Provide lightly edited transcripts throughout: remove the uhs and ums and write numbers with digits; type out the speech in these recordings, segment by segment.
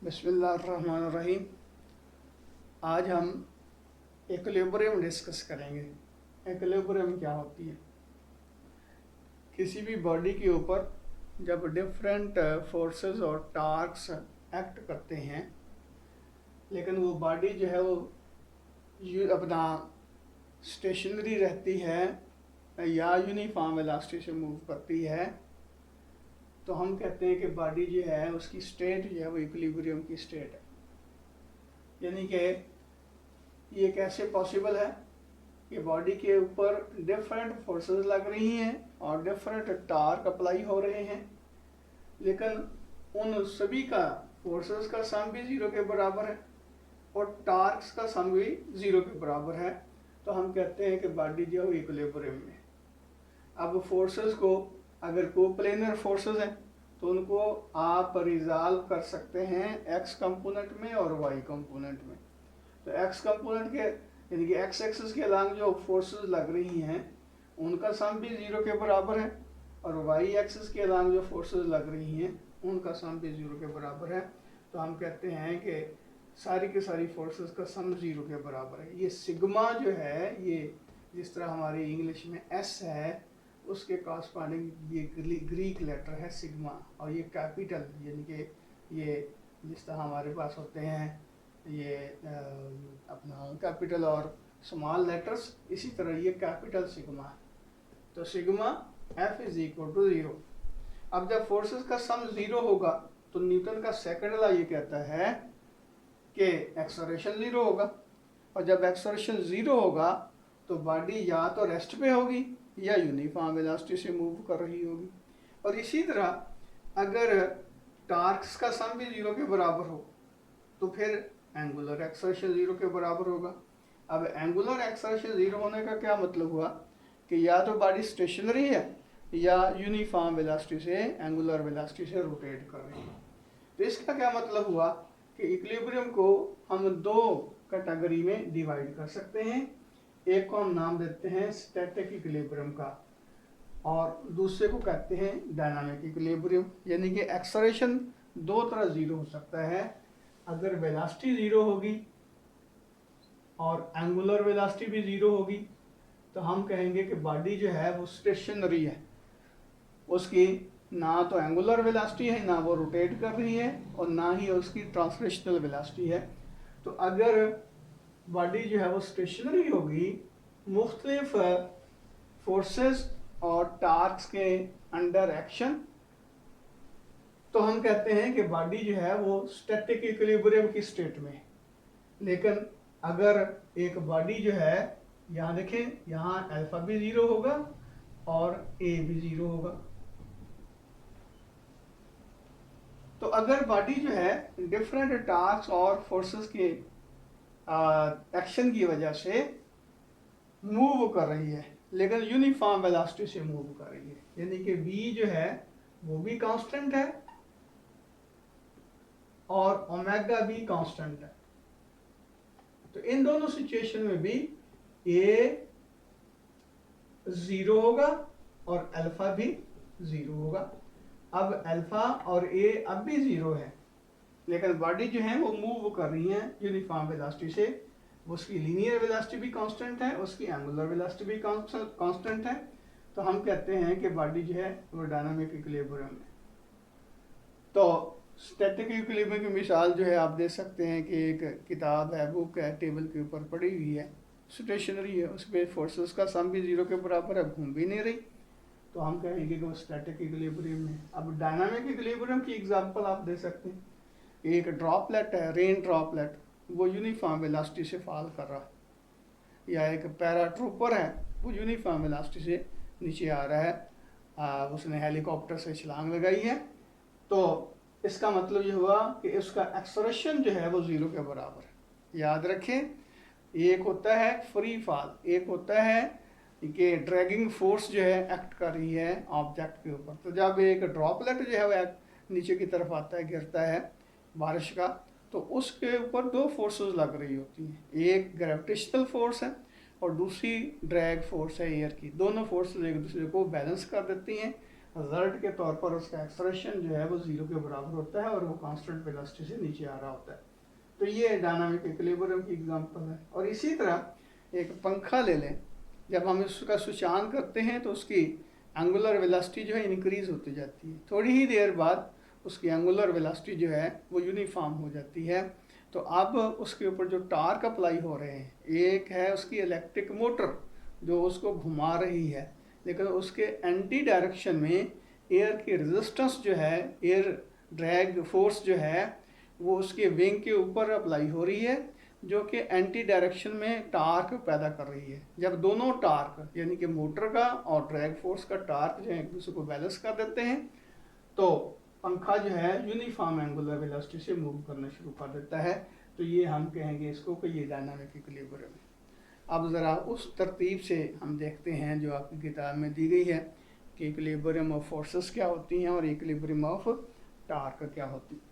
बिस्मिल्लाहिर्रहमानिर्रहीम। आज हम इक्विलिब्रियम डिस्कस करेंगे। इक्विलिब्रियम क्या होती है? किसी भी बॉडी के ऊपर जब डिफरेंट फोर्सेस और टार्क्स एक्ट करते हैं, लेकिन वो बॉडी जो है वो अपना स्टेशनरी रहती है या यूनिफॉर्म वेलोसिटी से मूव करती है, तो हम कहते हैं कि बॉडी जो है उसकी स्टेट जो है वो इक्विलिब्रियम की स्टेट है। यानी कि ये कैसे पॉसिबल है कि बॉडी के ऊपर डिफरेंट फोर्सेस लग रही हैं और डिफरेंट टार्क अप्लाई हो रहे हैं, लेकिन उन सभी का फोर्सेस का सम भी जीरो के बराबर है और टार्क्स का सम भी जीरो के बराबर है। तो हम कहते हैं कि बॉडी जो है इक्विलिब्रियम में। अब फोर्सेस को अगर कोप्लेनर फोर्सेस हैं तो उनको आप रिजॉल्व कर सकते हैं एक्स कंपोनेंट में और वाई कंपोनेंट में। तो एक्स कंपोनेंट के यानी कि एक्स एक्सिस के अलॉन्ग जो फोर्सेस लग रही हैं उनका सम भी जीरो के बराबर है और वाई एक्सिस के अलॉन्ग जो फोर्सेस लग रही हैं उनका सम भी जीरो के बराबर है। तो हम कहते हैं कि सारी की सारी फोर्सेस का सम जीरो के बराबर है। ये सिग्मा जो है, ये जिस तरह हमारी इंग्लिश में एस है उसके कॉरस्पॉन्डिंग ये ग्रीक लेटर है सिग्मा, और ये कैपिटल यानी कि ये जिस तरह हमारे पास होते हैं ये अपना कैपिटल और स्मॉल लेटर्स, इसी तरह ये कैपिटल सिग्मा है। तो sigma F is equal to zero. अब जब फोर्सेस का सम जीरो होगा तो न्यूटन का सेकंड लॉ ये कहता है कि एक्सेलरेशन जीरो होगा, और जब एक्सेलरेशन जीरो होगा तो बॉडी या तो रेस्ट पे होगी या यूनिफॉर्म वेलोसिटी से मूव कर रही होगी। और इसी तरह अगर टार्क्स का सम भी जीरो के बराबर हो तो फिर एंगुलर एक्सेलरेशन जीरो के बराबर होगा। अब एंगुलर एक्सेलरेशन जीरो होने का क्या मतलब हुआ कि या तो बॉडी स्टेशनरी है या यूनिफॉर्म वेलोसिटी से एंगुलर वेलोसिटी से रोटेट कर रही है। तो इसका क्या मतलब हुआ कि इक्विलिब्रियम को हम दो कैटेगरी में डिवाइड कर सकते हैं। एक को हम नाम देते हैं स्टैटिक इक्विलिब्रियम का और दूसरे को कहते हैं डायनामिक इक्विलिब्रियम। यानी कि एक्सेलरेशन दो तरह जीरो हो सकता है। अगर वेलोसिटी जीरो होगी और एंगुलर वेलोसिटी भी जीरो होगी तो हम कहेंगे कि बॉडी जो है वो स्टेशनरी है, उसकी ना तो एंगुलर वेलोसिटी है, ना वो रोटेट कर रही है और ना ही उसकी ट्रांसलेशनल वेलोसिटी है। तो अगर बॉडी जो है वो स्टेशनरी होगी, मुख्तलिफ फोर्सेस और टार्क्स के अंडर एक्शन, तो हम कहते हैं कि बॉडी जो है वो स्टैटिक इक्विलिब्रियम की स्टेट में है। लेकिन अगर एक बॉडी जो है, यहाँ देखें, यहाँ अल्फा भी जीरो होगा और ए भी जीरो होगा। तो अगर बॉडी जो है डिफरेंट टास्क और फोर्सेस के एक्शन की वजह से मूव कर रही है लेकिन यूनिफॉर्म वेलोसिटी से मूव कर रही है, यानी कि v जो है वो भी कांस्टेंट है और ओमेगा भी कांस्टेंट है, तो इन दोनों सिचुएशन में भी a जीरो होगा और अल्फा भी जीरो होगा। अब अल्फा और a अब भी जीरो है लेकिन बॉडी जो है वो मूव कर रही है यूनिफॉर्म वेलोसिटी से। उसकी लीनियर वेलोसिटी भी कांस्टेंट है, उसकी एंगुलर वेलोसिटी भी कांस्टेंट है। तो हम कहते हैं कि बॉडी जो है वो डायनामिक इक्विलिब्रियम है। तो स्टैटिक इक्विलिब्रियम की मिसाल जो है आप दे सकते हैं कि एक किताब है, बुक है, टेबल के ऊपर पड़ी हुई है, स्टेशनरी है, उस पर फोर्सेस का सम भी जीरो के बराबर है, घूम भी नहीं रही, तो हम कहेंगे कि वो स्टैटिक इक्विलिब्रियम है। अब डायनामिक इक्विलिब्रियम की एग्जांपल आप दे सकते हैं। एक ड्रॉपलेट है, रेन ड्रॉपलेट, वो यूनिफॉर्म वेलोसिटी से फॉल कर रहा है, या एक पैराट्रूपर है वो यूनिफॉर्म वेलोसिटी से नीचे आ रहा है, उसने हेलीकॉप्टर से छलांग लगाई है। तो इसका मतलब ये हुआ कि उसका एक्सेलरेशन जो है वो जीरो के बराबर है। याद रखें, एक होता है फ्री फॉल, एक होता है कि ड्रैगिंग फोर्स जो है एक्ट कर रही है ऑब्जेक्ट के ऊपर। तो जब एक ड्रॉपलेट जो है वो नीचे की तरफ आता है, गिरता है बारिश का, तो उसके ऊपर दो फोर्सेस लग रही होती हैं, एक ग्रेविटेशनल फोर्स है और दूसरी ड्रैग फोर्स है एयर की। दोनों फोर्सेस एक दूसरे को बैलेंस कर देती हैं रिजल्ट के तौर पर उसका एक्सलेरेशन जो है वो 0 के बराबर होता है और वो कांस्टेंट वेलोसिटी से नीचे आ रहा होता है। तो ये डायनामिक इक्विलिब्रियम की एग्जांपल है। और इसी तरह एक पंखा ले लें, जब हम उसका स्विच ऑन करते हैं तो उसकी एंगुलर वेलोसिटी जो है इंक्रीज होती जाती है, थोड़ी ही देर बाद उसकी एंगुलर वेलोसिटी जो है वो यूनिफॉर्म हो जाती है। तो अब उसके ऊपर जो टार्क अप्लाई हो रहे हैं, एक है उसकी इलेक्ट्रिक मोटर जो उसको घुमा रही है, लेकिन उसके एंटी डायरेक्शन में एयर की रेजिस्टेंस जो है, एयर ड्रैग फोर्स जो है वो उसके विंग के ऊपर अप्लाई हो रही है, जो कि एंटी डायरेक्शन में टार्क पैदा कर रही है। जब दोनों टार्क यानी कि मोटर का और ड्रैग फोर्स का टार्क जो है एक दूसरे को बैलेंस कर देते हैं तो पंखा जो है यूनिफॉर्म एंगुलर वेलोसिटी से मूव करना शुरू कर देता है। तो ये हम कहेंगे इसको कि ये डायनामिक इक्विलिब्रियम है। अब ज़रा उस तरतीब से हम देखते हैं जो आपकी किताब में दी गई है कि इक्विलिब्रियम ऑफ फोर्सेस क्या होती हैं और इक्विलिब्रियम ऑफ टार्क क्या होती है।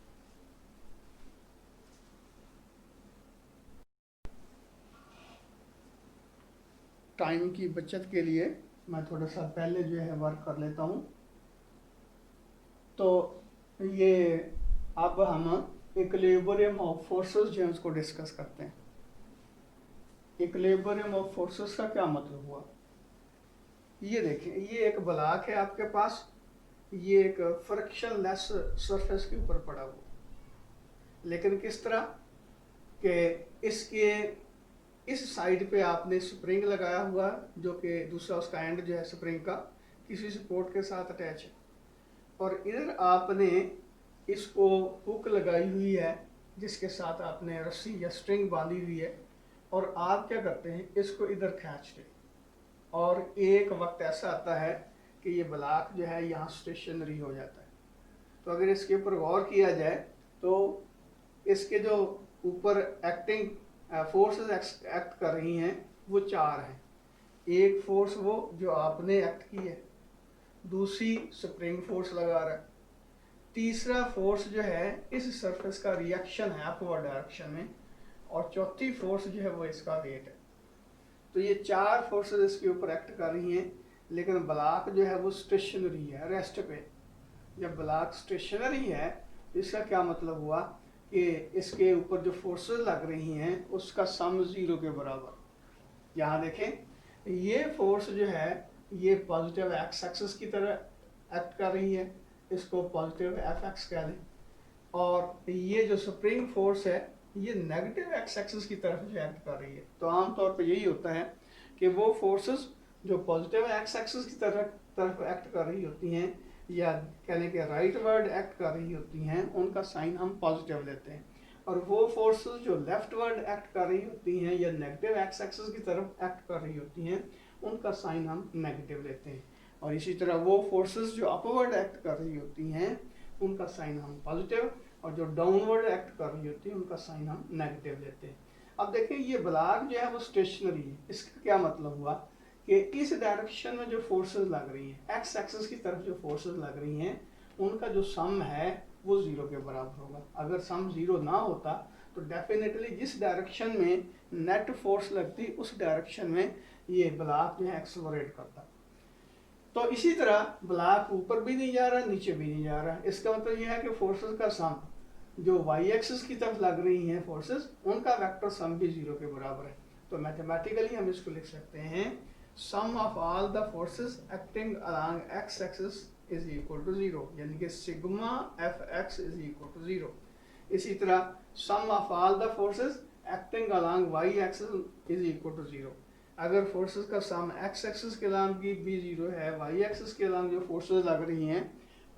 टाइम की बचत के लिए मैं थोड़ा सा पहले जो है वर्क कर लेता हूँ। तो ये अब हम इक्विलिब्रियम ऑफ फोर्सेस जो है उसको डिस्कस करते हैं। इक्विलिब्रियम ऑफ फोर्सेस का क्या मतलब हुआ, ये देखें, ये एक ब्लॉक है आपके पास, ये एक फ्रिक्शनलेस सरफेस के ऊपर पड़ा हुआ, लेकिन किस तरह कि इसके इस साइड पे आपने स्प्रिंग लगाया हुआ जो कि दूसरा उसका एंड जो है स्प्रिंग का किसी सपोर्ट के साथ अटैच है, और इधर आपने इसको हुक लगाई हुई है जिसके साथ आपने रस्सी या स्ट्रिंग बांधी हुई है, और आप क्या करते हैं इसको इधर खींचते हैं, और एक वक्त ऐसा आता है कि ये ब्लॉक जो है यहाँ स्टेशनरी हो जाता है। तो अगर इसके ऊपर गौर किया जाए तो इसके जो ऊपर एक्टिंग फोर्सेस एक्ट कर रही हैं वो 4 हैं। एक फोर्स वो जो आपने एक्ट की है, दूसरी स्प्रिंग फोर्स लगा रहा है, तीसरा फोर्स जो है इस सरफेस का रिएक्शन है अपवर्ड डायरेक्शन में, और चौथी फोर्स जो है वो इसका वेट है। तो ये 4 फोर्सेस इसके ऊपर एक्ट कर रही हैं, लेकिन ब्लॉक जो है वो स्टेशनरी है, रेस्ट पे। जब ब्लॉक स्टेशनरी है तो इसका क्या मतलब हुआ कि इसके ऊपर जो फोर्सेस लग रही हैं उसका सम 0 के बराबर। यहाँ देखें, ये फोर्स जो है ये पॉजिटिव एक्स एक्सिस की तरह एक्ट कर रही है, इसको पॉजिटिव एफ एक्स कह लें, और ये जो स्प्रिंग फोर्स है ये नेगेटिव एक्स एक्सिस की तरफ जो एक्ट कर रही है। तो आमतौर पर यही होता है कि वो फोर्सेस जो पॉजिटिव एक्स एक्सिस की तरफ एक्ट कर रही होती हैं, या कहने के राइट वर्ड एक्ट कर रही होती हैं, उनका साइन हम पॉजिटिव लेते हैं, और वो फोर्सेस जो लेफ्ट वर्ड एक्ट कर रही होती हैं या नेगेटिव एक्स एक्सिस की तरफ एक्ट कर रही होती हैं, उनका साइन हम नेगेटिव लेते हैं। और इसी तरह वो फोर्सेस जो अपवर्ड एक्ट कर रही होती हैं उनका साइन हम पॉजिटिव, और जो डाउनवर्ड एक्ट कर रही होती है उनका साइन हम नेगेटिव लेते हैं। अब देखें, ये ब्लॉक जो है वो स्टेशनरी है। इसका क्या मतलब हुआ कि इस डायरेक्शन में जो फोर्सेस लग रही हैं, एक्स एक्सिस की तरफ जो फोर्सेस लग रही हैं, उनका जो सम है वो 0 के बराबर होगा। अगर सम 0 ना होता तो डेफिनेटली जिस डायरेक्शन में नेट फोर्स लगती उस डायरेक्शन में ये ब्लॉक जो है एक्सेलरेट करता। तो इसी तरह ब्लॉक ऊपर भी नहीं जा रहा, नीचे भी नहीं जा रहा। इसका मतलब यह है कि फोर्सेस का सम जो वाई एक्सिस की तरफ लग रही हैं फोर्सेस, उनका वेक्टर सम भी 0 के बराबर है। तो मैथमेटिकली हम इसको लिख सकते हैं sum of all the forces acting along X axis is equal to 0, यानी कि sigma F X is equal to 0। इसी तरह sum of all the forces acting along Y axis is equal to 0। अगर फोर्सेस का sum X axis के along भी 0 है, Y axis के अलोंग जो फोर्सेस लग रही हैं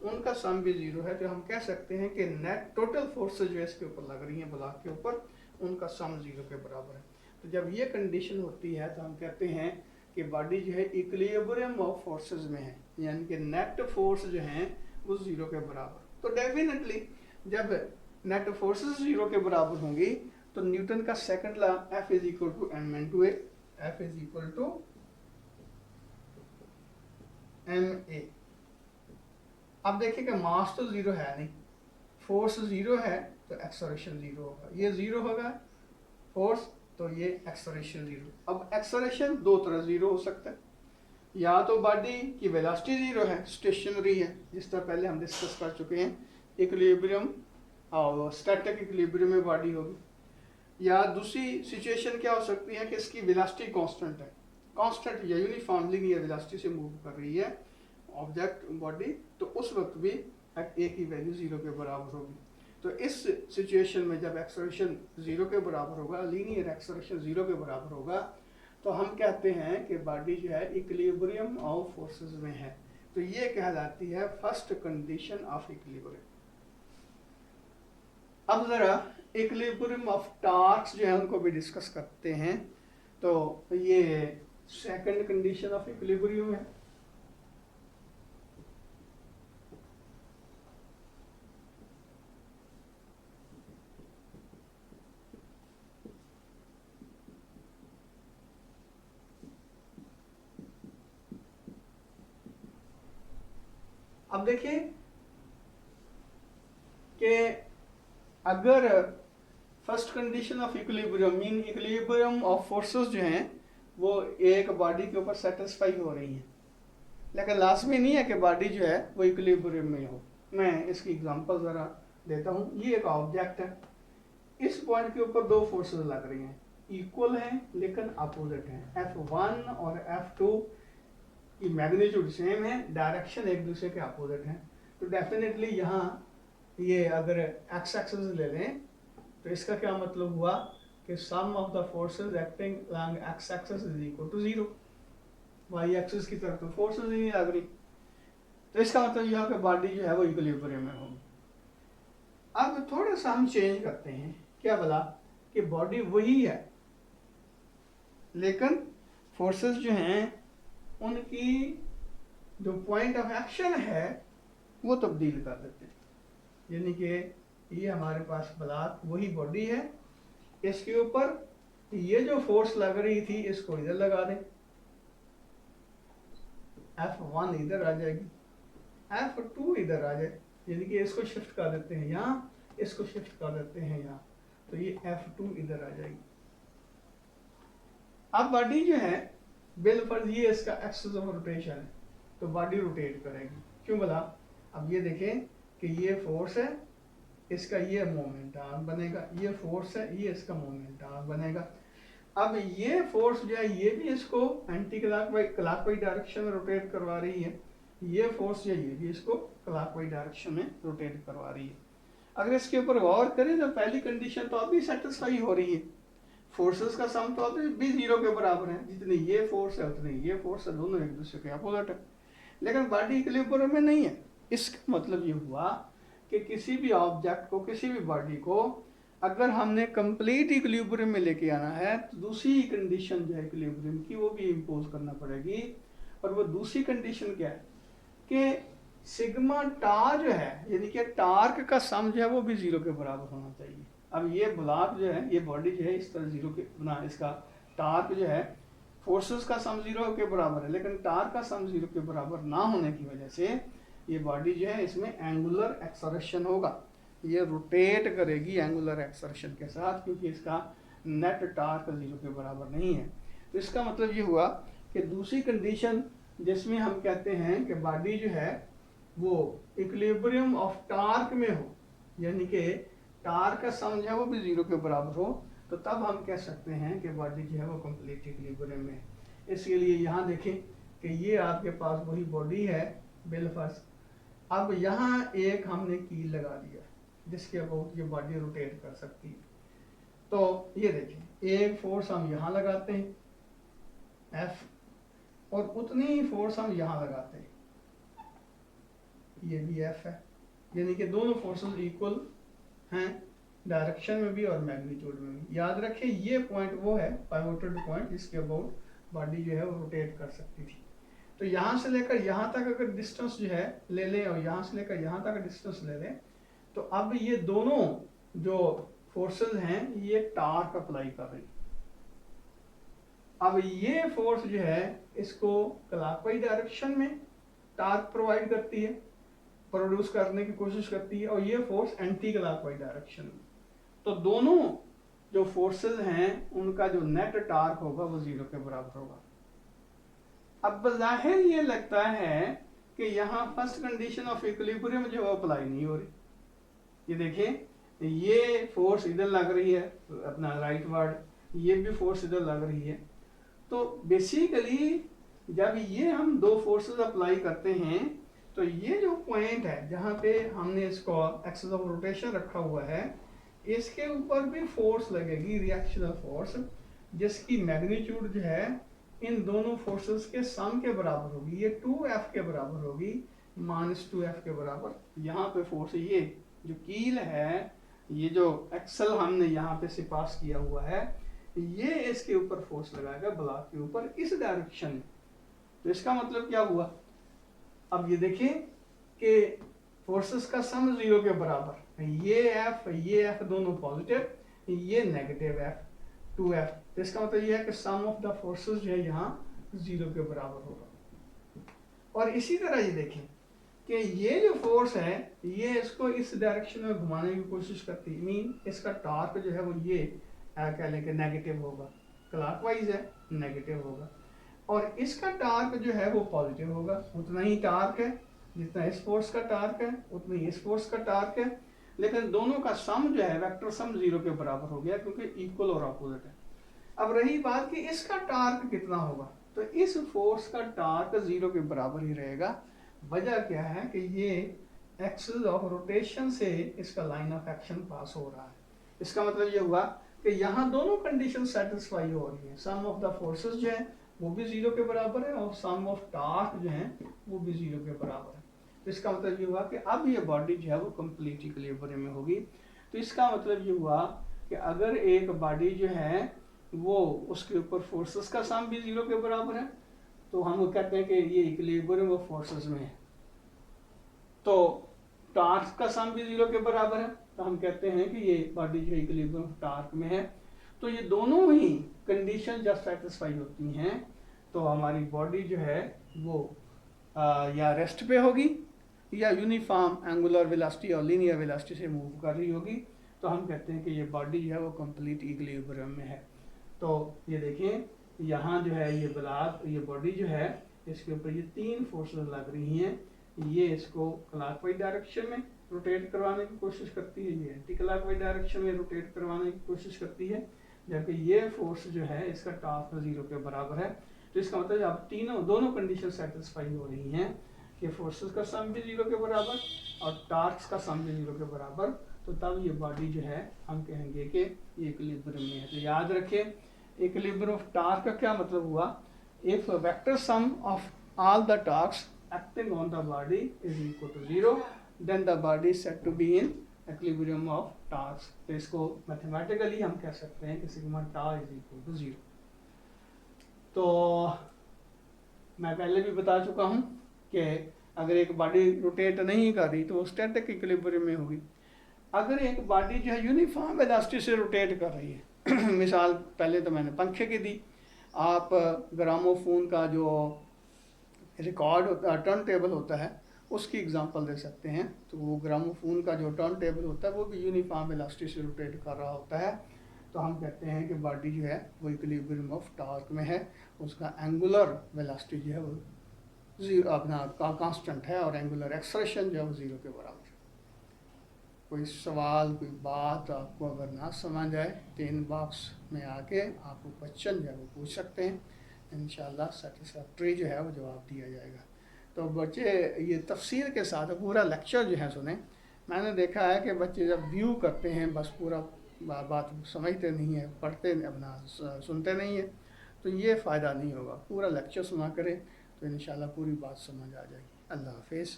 उनका सम भी 0 है, तो हम कह सकते हैं कि नेट टोटल फोर्सेस जो इसके ऊपर लग रही हैं ब्लॉक के ऊपर, उनका सम 0 के बराबर है। तो जब ये कंडीशन होती है तो हम कहते हैं कि बॉडी जो है इक्विलिब्रियम ऑफ फोर्सेस में है, यानी कि नेट फोर्स जो हैं वो 0 के बराबर। तो डेफिनेटली जब नेट फोर्सेस 0 के बराबर होंगी तो न्यूटन का second law F is equal to ma, F is equal to ma। अब देखिए कि मास तो 0 है नहीं, फोर्स 0 है तो एक्सेलरेशन 0 होगा, ये 0 होगा फोर्स, तो ये एक्सेलरेशन 0। अब एक्सेलरेशन दो तरह 0 हो सकता है। या तो बॉडी की वेलोसिटी जीरो है, स्टेशनरी है, जिस तरह पहले हम डिस्कस कर चुके हैं, इक्विलिब्रियम और स्टैटिक इक्विलिब्रियम में बॉडी होगी, या दूसरी सिचुएशन क्या हो सकती है कि इसकी वेलोसिटी कांस्टेंट है, कांस्टेंट या यूनिफॉर्मली या वेलोसिटी से मूव कर रही है ऑब्जेक्ट बॉडी, तो उस वक्त भी ए की वैल्यू जीरो के बराबर होगी। तो इस सिचुएशन में जब एक्सेलरेशन जीरो के बराबर होगा, लीनियर एक्सेलरेशन जीरो के बराबर होगा, तो हम कहते हैं कि बॉडी जो है इक्विलिब्रियम ऑफ फोर्सेस में है। तो ये कहलाती है फर्स्ट कंडीशन ऑफ इक्विलिब्रियम। अब जरा इक्विलिब्रियम ऑफ टॉर्क्स जो है उनको भी डिस्कस करते हैं। तो ये सेकंड कंडीशन ऑफ इक्विलिब्रियम है। अब देखिए कि अगर first condition of equilibrium mean equilibrium of forces जो हैं वो एक बॉडी के ऊपर सेटिस्फाई हो रही हैं, लेकिन लाजमी नहीं है कि बॉडी जो है वो इक्विलिब्रियम में हो। मैं इसकी एग्जांपल ज़रा देता हूँ। ये एक ऑब्जेक्ट है, इस पॉइंट के ऊपर दो फोर्सेस लग रही हैं, इक्वल हैं लेकिन अपोजिट हैं। F1 और F2 की मैग्नीट्यूड सेम है, डायरेक्शन एक दूसरे के अपोजिट हैं। तो डेफिनेटली यहाँ ये अगर एक्स एक्सिस ले लें तो इसका क्या मतलब हुआ कि sum of the forces acting along X axis is equal to zero. Y axis की तरफ तो फोर्सेस ही नहीं लग रही, तो इसका मतलब यह कि बॉडी जो है वो इक्विलिब्रियम में होगी। अब थोड़ा सा हम चेंज करते हैं, क्या बोला कि बॉडी वही है लेकिन फोर्सेस जो हैं उनकी जो पॉइंट ऑफ एक्शन है वो तब्दील कर देते हैं। यानी कि ये हमारे पास ब्लॉक वही बॉडी है, इसके ऊपर ये जो फोर्स लग रही थी इसको इधर लगा दें, F1 इधर आ जाएगी, F2 इधर आ जाए, यानी कि इसको शिफ्ट कर देते हैं यहाँ, इसको शिफ्ट कर देते हैं यहाँ, तो ये F2 इधर आ जाएगी। अब बॉडी जो है बिलफर्ज ये इसका एक्सिस ऑफ रोटेशन है, तो बॉडी रोटेट करेगी। क्यों बोला? अब ये देखें कि ये फोर्स है, इसका ये मोमेंट आर्म बनेगा, ये फोर्स है, ये इसका मोमेंट आर्म बनेगा। अब ये फोर्स जो है ये भी इसको एंटी क्लॉकवाइज डायरेक्शन में रोटेट करवा रही है, ये फोर्स जो है ये भी इसको क्लॉकवाइज डायरेक्शन में रोटेट करवा रही है। अगर इसके ऊपर गौर करें तो पहली कंडीशन तो अभी सेटिस्फाई हो रही है, फोर्सेस का सम तो अभी भी जीरो के बराबर है, जितनी ये फोर्स है उतनी ये फोर्स है, दोनों एक दूसरे के अपोजिट है, लेकिन बॉडी इक्विलिब्रियम में नहीं है। इसका मतलब ये हुआ कि किसी भी ऑब्जेक्ट को, किसी भी बॉडी को अगर हमने कंप्लीट इक्विलिब्रियम में लेके आना है तो दूसरी कंडीशन जो है इक्विलिब्रियम की वो भी इम्पोज करना पड़ेगी। और वो दूसरी कंडीशन क्या है कि सिग्मा टार जो है यानी कि टार्क का सम जो है वो भी जीरो के बराबर होना चाहिए। अब ये ब्लॉक जो है, ये बॉडी जो है इस तरह जीरो के बना, इसका टार्क जो है फोर्सेस का सम जीरो के बराबर है, लेकिन टार्क का सम जीरो के बराबर ना होने की वजह से ये बॉडी जो है इसमें एंगुलर एक्सलरेशन होगा, ये रोटेट करेगी एंगुलर एक्सलरेशन के साथ, क्योंकि इसका नेट टार्क जीरो के बराबर नहीं है। तो इसका मतलब ये हुआ कि दूसरी कंडीशन जिसमें हम कहते हैं कि बॉडी जो है वो इक्विलिब्रियम ऑफ टार्क में हो, यानी कि टार्क का सम जो है वो भी जीरो के बराबर हो, तो तब हम कह सकते हैं कि बॉडी जो है वो कंप्लीट इक्विलिब्रियम में है। इसके लिए यहाँ देखें कि ये आपके पास वही बॉडी है बिलफर्ज। अब यहाँ एक हमने कील लगा दिया जिसके अबाउट ये बॉडी रोटेट कर सकती है। तो ये देखें एक फोर्स हम यहाँ लगाते हैं F, और उतनी ही फोर्स हम यहाँ लगाते हैं, ये भी F है, यानी कि दोनों फोर्सेस इक्वल हैं डायरेक्शन में भी और मैग्नीट्यूड में भी। याद रखें ये पॉइंट वो है पाइवोटेड पॉइंट जिसके अबाउट बॉडी जो है वो रोटेट कर सकती थी। तो यहाँ से लेकर यहाँ तक अगर डिस्टेंस जो है ले लें और यहाँ से लेकर यहाँ तक डिस्टेंस ले लें, तो अब ये दोनों जो फोर्सेस हैं ये टार्क अप्लाई कर रही। अब ये फोर्स जो है इसको क्लॉकवाइज डायरेक्शन में टार्क प्रोवाइड करती है, प्रोड्यूस करने की कोशिश करती है, और ये फोर्स एंटी क्लॉकवाइज डायरेक्शन में। तो दोनों जो फोर्सेस हैं उनका जो नेट टार्क होगा वो जीरो के बराबर होगा। अब बज़ाहिर ये लगता है कि यहाँ फर्स्ट कंडीशन ऑफ इक्विलिब्रियम जो है अप्लाई नहीं हो रही। ये देखिए ये फोर्स इधर लग रही है अपना राइट वर्ड, ये भी फोर्स इधर लग रही है। तो बेसिकली जब ये हम दो फोर्सेस अप्लाई करते हैं तो ये जो पॉइंट है जहाँ पे हमने इसको एक्सिस ऑफ रोटेशन रखा हुआ है, इसके ऊपर भी फोर्स लगेगी, रिएक्शनल फोर्स, जिसकी मैग्नीट्यूड जो है इन दोनों फोर्सेस के सम के बराबर होगी। ये 2F के बराबर होगी, -2F के बराबर। यहाँ पे फोर्स ये जो कील है, ये जो एक्सल हमने यहाँ पे से पास किया हुआ है, ये इसके ऊपर फोर्स लगाएगा ब्लॉक के ऊपर इस डायरेक्शन में। तो इसका मतलब क्या हुआ, अब ये देखिए कि फोर्सेस का सम 0 के बराबर, ये F दोनों पॉजिटिव, ये नेगेटिव F 2F। तो इसका मतलब ये है कि सम ऑफ द फोर्सेस जो है यहाँ 0 के बराबर होगा। और इसी तरह ये देखें कि ये जो फोर्स है ये इसको इस डायरेक्शन में घुमाने की कोशिश करती है, मीन इसका टॉर्क जो है वो ये कह लें कि नेगेटिव होगा, क्लॉकवाइज है नेगेटिव होगा, और इसका टॉर्क जो है वो पॉजिटिव होगा। उतना ही टॉर्क है जितना इस फोर्स का टॉर्क है, उतना ही इस फोर्स का टॉर्क है, लेकिन दोनों का सम जो है वेक्टर सम 0 के बराबर हो गया क्योंकि इक्वल और अपोजिट है। अब रही बात कि इसका टॉर्क कितना होगा, तो इस फोर्स का टॉर्क 0 के बराबर ही रहेगा। वजह क्या है कि ये एक्सिस ऑफ रोटेशन से इसका लाइन ऑफ एक्शन पास हो रहा है। इसका मतलब ये हुआ कि यहाँ दोनों कंडीशन सेटिस्फाई हो रही है, सम ऑफ द फोर्सेस जो है वो भी 0 के बराबर है और सम ऑफ टॉर्क जो है वो भी 0 के बराबर है। तो इसका मतलब ये हुआ कि अब ये बॉडी जो है वो कंप्लीट इक्विलिब्रियम में होगी। तो इसका मतलब ये हुआ कि अगर एक बॉडी जो है वो उसके ऊपर फोर्सेस का सम भी 0 के बराबर है, तो हम कहते हैं कि ये इक्विलिब्रियम ऑफ फोर्सेस में है। तो टॉर्क का सम भी 0 के बराबर है, तो हम कहते हैं कि ये बॉडी जो इक्विलिब्रियम ऑफ टॉर्क में है। तो ये दोनों ही कंडीशन जब सेटिस्फाई होती हैं तो हमारी बॉडी जो है वो या रेस्ट पे होगी या यूनिफॉर्म एंगुलर वेलोसिटी और लीनियर वेलोसिटी से मूव कर रही होगी। तो हम कहते हैं कि ये बॉडी जो है वो कंप्लीट इक्विलिब्रियम में है। तो ये देखें यहाँ जो है ये बॉडी जो है इसके ऊपर ये 3 फोर्सेस लग रही हैं। ये इसको क्लॉकवाइज डायरेक्शन में रोटेट करवाने की कोशिश करती है, ये एंटी क्लॉकवाइज डायरेक्शन में रोटेट करवाने की कोशिश करती है, जबकि ये फोर्स जो है इसका टॉर्क 0 के बराबर है। तो इसका मतलब अब दोनों कंडीशन सेटिस्फाई हो रही हैं कि फोर्सेस का सम भी 0 के बराबर और टॉर्क्स का सम भी 0 के बराबर। तो तब ये बॉडी जो है हम कहेंगे कि ये इक्विलिब्रियम में है। तो याद रखें इक्विलिब्रियम ऑफ टॉर्क का क्या मतलब हुआ, if vector sum of all the torques acting on the body is equal to 0, then the body is said to be in equilibrium of torques। तो इसको मैथमेटिकली हम कह सकते हैं कि सिग्मा टा इज इक्वल टू 0। तो मैं पहले भी बता चुका हूँ कि अगर एक बॉडी रोटेट नहीं कर रही तो वो स्टैटिक इक्विलिब्रियम में होगी। अगर एक बॉडी जो है यूनिफॉर्म वेलोसिटी से रोटेट कर रही है मिसाल पहले तो मैंने पंखे की दी, आप ग्रामोफोन का जो रिकॉर्ड होता है, टर्न टेबल होता है, उसकी एग्जांपल दे सकते हैं। तो वो ग्रामोफोन का जो टर्न टेबल होता है वो भी यूनिफॉर्म वेलोसिटी से रोटेट कर रहा होता है। तो हम कहते हैं कि बॉडी जो है वो इक्विलिब्रियम ऑफ टॉर्क में है, उसका एंगुलर वेलोसिटी जो है वो 0 अपना कांस्टेंट है और एंगुलर एक्सप्रेशन जो है वो 0 के बराबर है। कोई सवाल कोई बात आपको अगर ना समझ आए तो इन बॉक्स में आके आपको क्वेश्चन जो है वो पूछ सकते हैं, इंशाल्लाह सेटिस्फैक्ट्री जो है वो जवाब दिया जाएगा। तो बच्चे ये तफसील के साथ पूरा लेक्चर जो है सुने। मैंने देखा है कि बच्चे जब व्यू करते हैं बस पूरा बात समझते नहीं है, पढ़ते अपना सुनते नहीं है, तो ये फ़ायदा नहीं होगा। पूरा लेक्चर सुना करें तो इंशाल्लाह पूरी बात समझ आ जाएगी। अल्लाह हाफिज़।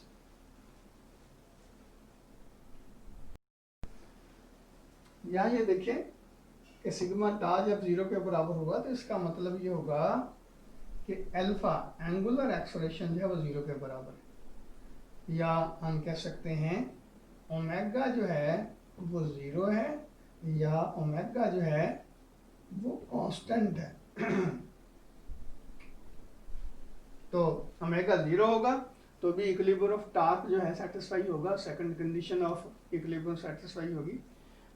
यहाँ ये देखें कि सिग्मा टा जब 0 के बराबर होगा तो इसका मतलब ये होगा कि अल्फा एंगुलर एक्सप्रेशन जो है वो 0 के बराबर है, या हम कह सकते हैं ओमेगा जो है वो 0 है या ओमेगा जो है वो कांस्टेंट है। तो ओमेगा 0 होगा तो भी इक्विलिब्रियम ऑफ टॉर्क जो है सेटिस्फाई होगा, second condition of equilibrium satisfy होगी।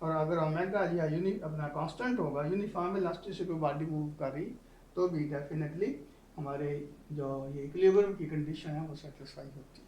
और अगर ओमेगा या अपना कांस्टेंट होगा, यूनिफॉर्म वेलोसिटी से कोई बॉडी मूव कर रही, तो भी डेफिनेटली हमारे जो ये इक्विलिब्रियम की कंडीशन है वो सेटिस्फाई होती है।